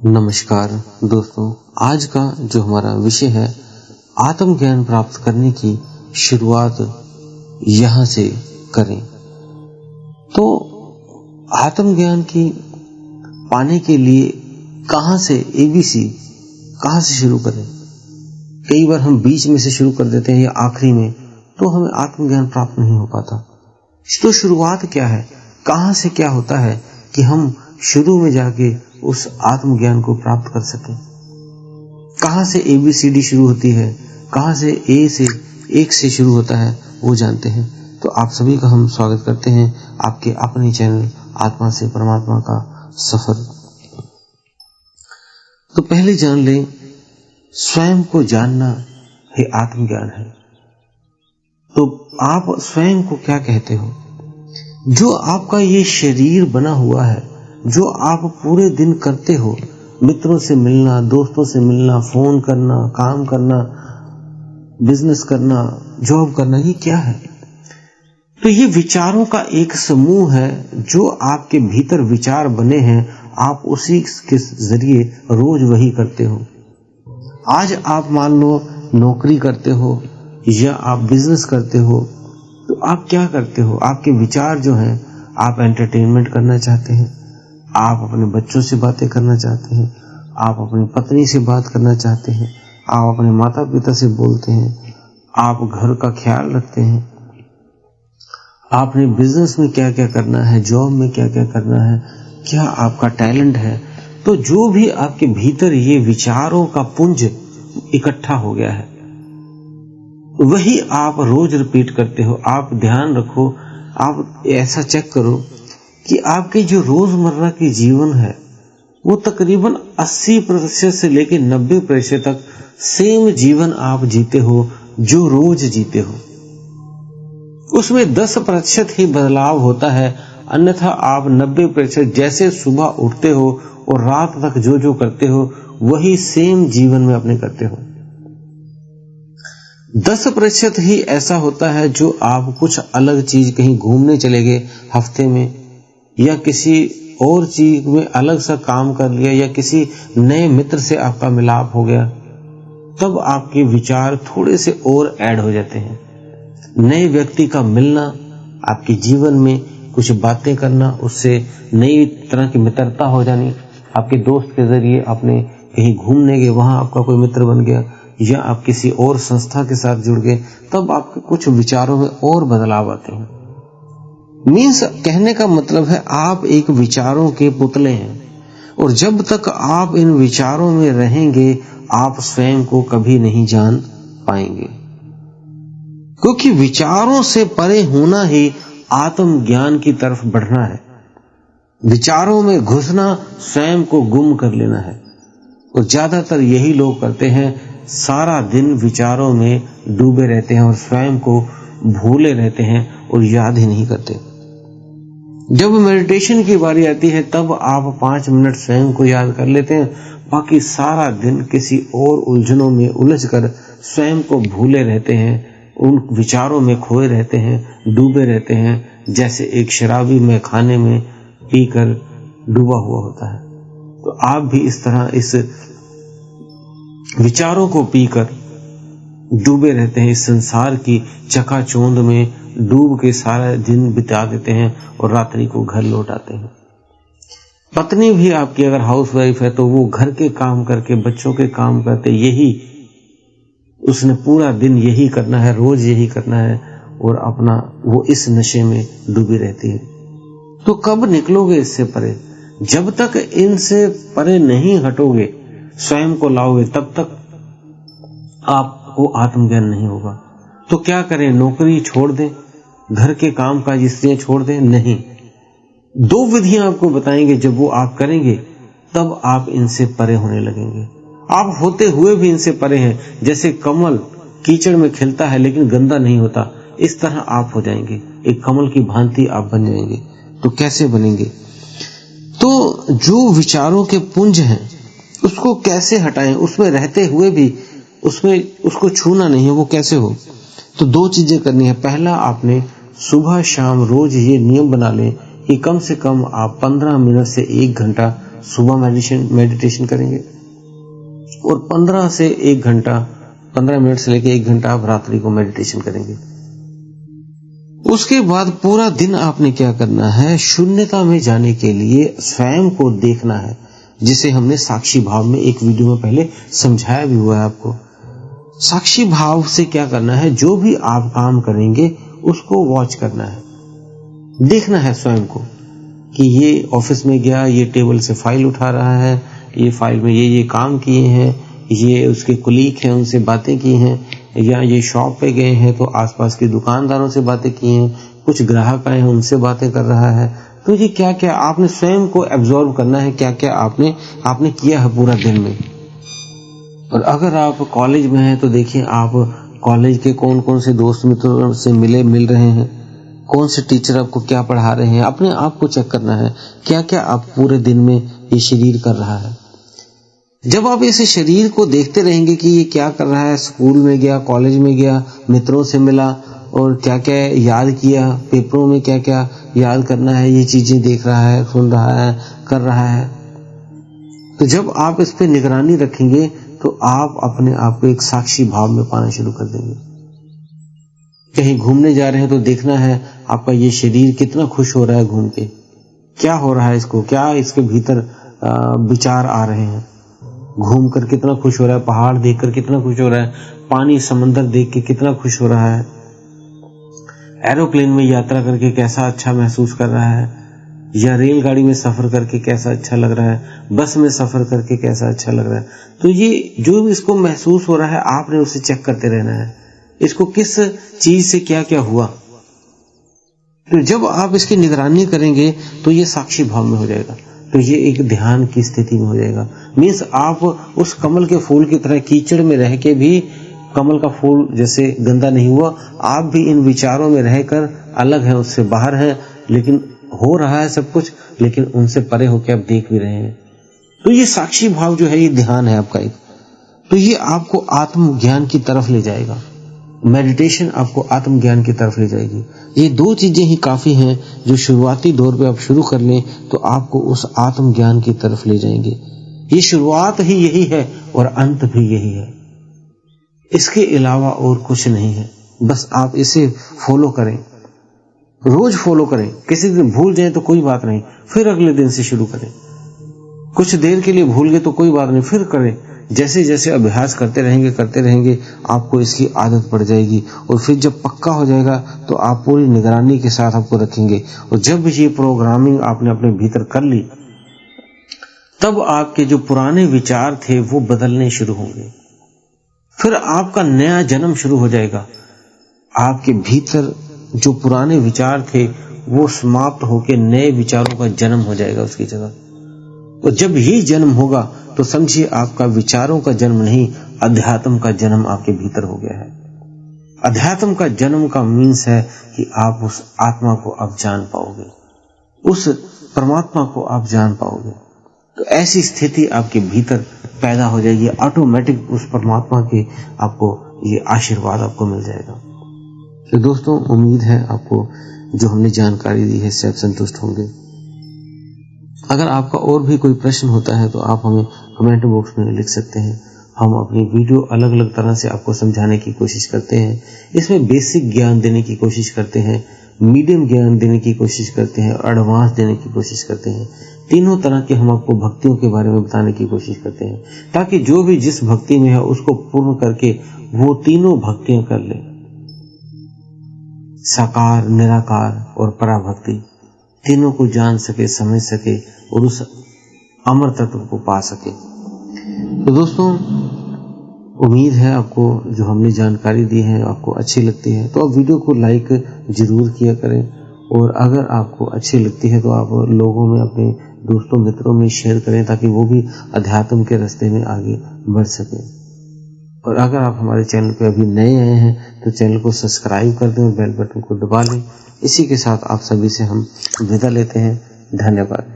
नमस्कार दोस्तों, आज का जो हमारा विषय है आत्मज्ञान प्राप्त करने की शुरुआत यहाँ से करें। तो आत्मज्ञान की पाने के लिए कहाँ से ABC कहाँ से शुरू करें? कई बार हम बीच में से शुरू कर देते हैं या आखिरी में, तो हमें आत्मज्ञान प्राप्त नहीं हो पाता। तो शुरुआत क्या है, कहाँ से क्या होता है कि हम शुरू में जाके उस आत्मज्ञान को प्राप्त कर सकें। कहाँ से ABCD शुरू होती है, कहाँ से एक से शुरू होता है, वो जानते हैं। तो आप सभी का हम स्वागत करते हैं आपके अपने चैनल आत्मा से परमात्मा का सफर। तो पहले जान लें, स्वयं को जानना ही आत्मज्ञान है। तो आप स्वयं को क्या कहते हो? जो आपका ये शरीर बना हुआ है, जो आप पूरे दिन करते हो, मित्रों से मिलना, दोस्तों से मिलना, फोन करना, काम करना, बिजनेस करना, जॉब करना, ये क्या है? तो ये विचारों का एक समूह है। जो आपके भीतर विचार बने हैं, आप उसी के जरिए रोज वही करते हो। आज आप मान लो नौकरी करते हो या आप बिजनेस करते हो, तो आप क्या करते हो? आपके विचार जो हैं, आप एंटरटेनमेंट करना चाहते हैं, आप अपने बच्चों से बातें करना चाहते हैं, आप अपनी पत्नी से बात करना चाहते हैं, आप अपने माता पिता से बोलते हैं, आप घर का ख्याल रखते हैं, आपने बिजनेस में क्या क्या करना है, जॉब में क्या क्या करना है, क्या आपका टैलेंट है। तो जो भी आपके भीतर ये विचारों का पुंज इकट्ठा हो गया है, वही आप रोज रिपीट करते हो। आप ध्यान रखो, आप ऐसा चेक करो कि आपके जो रोजमर्रा की जीवन है, वो तकरीबन 80% से लेकर 90% तक सेम जीवन आप जीते हो जो रोज जीते हो। उसमें 10% ही बदलाव होता है, अन्यथा आप 90% जैसे सुबह उठते हो और रात तक जो जो करते हो, वही सेम जीवन में अपने करते हो। 10% ही ऐसा होता है जो आप कुछ अलग चीज, कहीं घूमने चले गए हफ्ते में, या किसी और चीज में अलग सा काम कर लिया, या किसी नए मित्र से आपका मिलाप हो गया, तब आपके विचार थोड़े से और ऐड हो जाते हैं। नए व्यक्ति का मिलना, आपके जीवन में कुछ बातें करना, उससे नई तरह की मित्रता हो जानी, आपके दोस्त के जरिए आपने कहीं घूमने गए, वहां आपका कोई मित्र बन गया, या आप किसी और संस्था के साथ जुड़ गए, तब आपके कुछ विचारों में और बदलाव आते हैं। मीन्स कहने का मतलब है, आप एक विचारों के पुतले हैं, और जब तक आप इन विचारों में रहेंगे, आप स्वयं को कभी नहीं जान पाएंगे। क्योंकि विचारों से परे होना ही आत्मज्ञान की तरफ बढ़ना है। विचारों में घुसना स्वयं को गुम कर लेना है, और ज्यादातर यही लोग करते हैं। सारा दिन विचारों में डूबे रहते हैं और स्वयं को भूले रहते हैं और याद ही नहीं करते। जब मेडिटेशन की बारी आती है, तब आप 5 मिनट स्वयं को याद कर लेते हैं। बाकी सारा दिन किसी और उलझनों में उलझकर स्वयं को भूले रहते हैं, उन विचारों में खोए रहते हैं, डूबे रहते हैं, जैसे एक शराबी में खाने में पीकर डूबा हुआ होता है। तो आप भी इस तरह इस विचारों को पीकर डूबे रहते हैं, इस संसार की चकाचौंध में डूब के सारा दिन बिता देते हैं और रात्रि को घर लौट आते हैं। पत्नी भी आपकी अगर हाउसवाइफ है, तो वो घर के काम करके, बच्चों के काम करते, यही उसने पूरा दिन यही करना है, रोज यही करना है, और अपना वो इस नशे में डूबी रहती है। तो कब निकलोगे इससे परे? जब तक इनसे परे नहीं हटोगे, स्वयं को लाओगे, तब तक आपको आत्मज्ञान नहीं होगा। तो क्या करें? नौकरी छोड़ दें, घर के काम काज स्त्रियां छोड़ दें? नहीं। 2 विधियां आपको बताएंगे, जब वो आप करेंगे, तब आप इनसे परे होने लगेंगे। आप होते हुए भी इनसे परे हैं। जैसे कमल कीचड़ में खिलता है लेकिन गंदा नहीं होता, इस तरह आप हो जाएंगे, एक कमल की भांति आप बन जाएंगे। तो कैसे बनेंगे? तो जो विचारों के पुंज हैं, उसको कैसे हटाएं? उसमें रहते हुए भी उसको छूना नहीं है, वो कैसे हो? तो 2 चीजें करनी है। पहला, आपने सुबह शाम रोज ये नियम बना लें कि कम से कम आप 15 मिनट से 1 घंटा सुबह मेडिटेशन करेंगे और 15 से 1 घंटा, 15 मिनट से लेकर 1 घंटा आप रात्रि को मेडिटेशन करेंगे। उसके बाद पूरा दिन आपने क्या करना है, शून्यता में जाने के लिए स्वयं को देखना है, जिसे हमने साक्षी भाव में एक वीडियो में पहले समझाया भी हुआ है आपको। साक्षी भाव से क्या करना है, जो भी आप काम करेंगे उसको वॉच करना है, देखना है स्वयं को कि ये ऑफिस में गया, ये टेबल से फाइल उठा रहा है, ये फाइल में ये काम किए हैं, ये उसके कुलीग हैं उनसे बातें की हैं, या ये शॉप पे गए हैं तो आसपास के दुकानदारों से बातें की हैं, कुछ ग्राहक आए हैं उनसे बातें कर रहा है। तो ये क्या क्या आपने स्वयं को एब्जॉर्व करना है, क्या क्या आपने किया है पूरा दिन में। और अगर आप कॉलेज में हैं तो देखिए आप कॉलेज के कौन कौन से दोस्त मित्रों से मिल रहे हैं, कौन से टीचर आपको क्या पढ़ा रहे हैं, अपने आप को चेक करना है क्या क्या आप पूरे दिन में ये शरीर कर रहा है। जब आप इसे शरीर को देखते रहेंगे कि ये क्या कर रहा है, स्कूल में गया, कॉलेज में गया, मित्रों से मिला और क्या क्या याद किया, पेपरों में क्या क्या याद करना है, ये चीजें देख रहा है, सुन रहा है, कर रहा है। तो जब आप इस पे निगरानी रखेंगे तो आप अपने आप को एक साक्षी भाव में पाना शुरू कर देंगे। कहीं घूमने जा रहे हैं तो देखना है आपका ये शरीर कितना खुश हो रहा है घूम के, क्या हो रहा है इसको, क्या इसके भीतर विचार आ रहे हैं, घूम कर कितना खुश हो रहा है, पहाड़ देखकर कितना खुश हो रहा है, पानी समंदर देख के कितना खुश हो रहा है, एरोप्लेन में यात्रा करके कैसा अच्छा महसूस कर रहा है, या रेलगाड़ी में सफर करके कैसा अच्छा लग रहा है, बस में सफर करके कैसा अच्छा लग रहा है। तो ये जो भी इसको महसूस हो रहा है आपने उसे चेक करते रहना है, इसको किस चीज से क्या क्या हुआ। तो जब आप इसकी निगरानी करेंगे तो ये साक्षी भाव में हो जाएगा, तो ये एक ध्यान की स्थिति में हो जाएगा। मीन्स आप उस कमल के फूल की तरह कीचड़ में रह के भी कमल का फूल जैसे गंदा नहीं हुआ, आप भी इन विचारों में रहकर अलग हैं, उससे बाहर हैं, लेकिन हो रहा है सब कुछ, लेकिन उनसे परे होकर आप देख भी रहे हैं। तो ये साक्षी भाव जो है ये ध्यान है आपका एक, तो ये आपको आत्मज्ञान की तरफ ले जाएगा। मेडिटेशन आपको आत्मज्ञान की तरफ ले जाएगी। ये 2 चीजें ही काफी हैं जो शुरुआती दौर पे आप शुरू कर लें तो आपको उस आत्मज्ञान की तरफ ले जाएंगे। ये शुरुआत ही यही है और अंत भी यही है, इसके अलावा और कुछ नहीं है। बस आप इसे फॉलो करें, रोज फॉलो करें। किसी दिन भूल जाए तो कोई बात नहीं, फिर अगले दिन से शुरू करें। कुछ देर के लिए भूल गए तो कोई बात नहीं, फिर करें। जैसे जैसे अभ्यास करते रहेंगे आपको इसकी आदत पड़ जाएगी, और फिर जब पक्का हो जाएगा तो आप पूरी निगरानी के साथ आपको रखेंगे। और जब ये प्रोग्रामिंग आपने अपने भीतर कर ली, तब आपके जो पुराने विचार थे वो बदलने शुरू होंगे, फिर आपका नया जन्म शुरू हो जाएगा। आपके भीतर जो पुराने विचार थे वो समाप्त होकर नए विचारों का जन्म हो जाएगा उसकी जगह। और जब ही जन्म होगा तो समझिए आपका विचारों का जन्म नहीं, अध्यात्म का जन्म आपके भीतर हो गया है। अध्यात्म का जन्म का मीन्स है कि आप उस आत्मा को अब जान पाओगे, उस परमात्मा को आप जान पाओगे। तो ऐसी स्थिति आपके भीतर पैदा हो जाएगी, ऑटोमेटिक उस परमात्मा के आपको ये आशीर्वाद आपको मिल जाएगा। तो दोस्तों, उम्मीद है आपको जो हमने जानकारी दी है इससे आप संतुष्ट होंगे। अगर आपका और भी कोई प्रश्न होता है तो आप हमें कमेंट बॉक्स में लिख सकते हैं। हम अपनी वीडियो अलग अलग तरह से आपको समझाने की कोशिश करते हैं। इसमें बेसिक ज्ञान देने की कोशिश करते हैं, मीडियम ज्ञान देने की कोशिश करते हैं और एडवांस देने की कोशिश करते हैं। तीनों तरह के हम आपको भक्तियों के बारे में बताने की कोशिश करते हैं, ताकि जो भी जिस भक्ति में है उसको पूर्ण करके वो तीनों भक्तियां कर ले, साकार, निराकार और पराभक्ति, तीनों को जान सके, समझ सके और उस अमर तत्व को पा सके। तो दोस्तों, उम्मीद है आपको जो हमने जानकारी दी है आपको अच्छी लगती है, तो आप वीडियो को लाइक जरूर किया करें। और अगर आपको अच्छी लगती है तो आप लोगों में, अपने दोस्तों मित्रों में शेयर करें, ताकि वो भी अध्यात्म के रास्ते में आगे बढ़ सके। और अगर आप हमारे चैनल पे अभी नए आए हैं तो चैनल को सब्सक्राइब कर दें और बेल बटन को दबा लें। इसी के साथ आप सभी से हम विदा लेते हैं। धन्यवाद।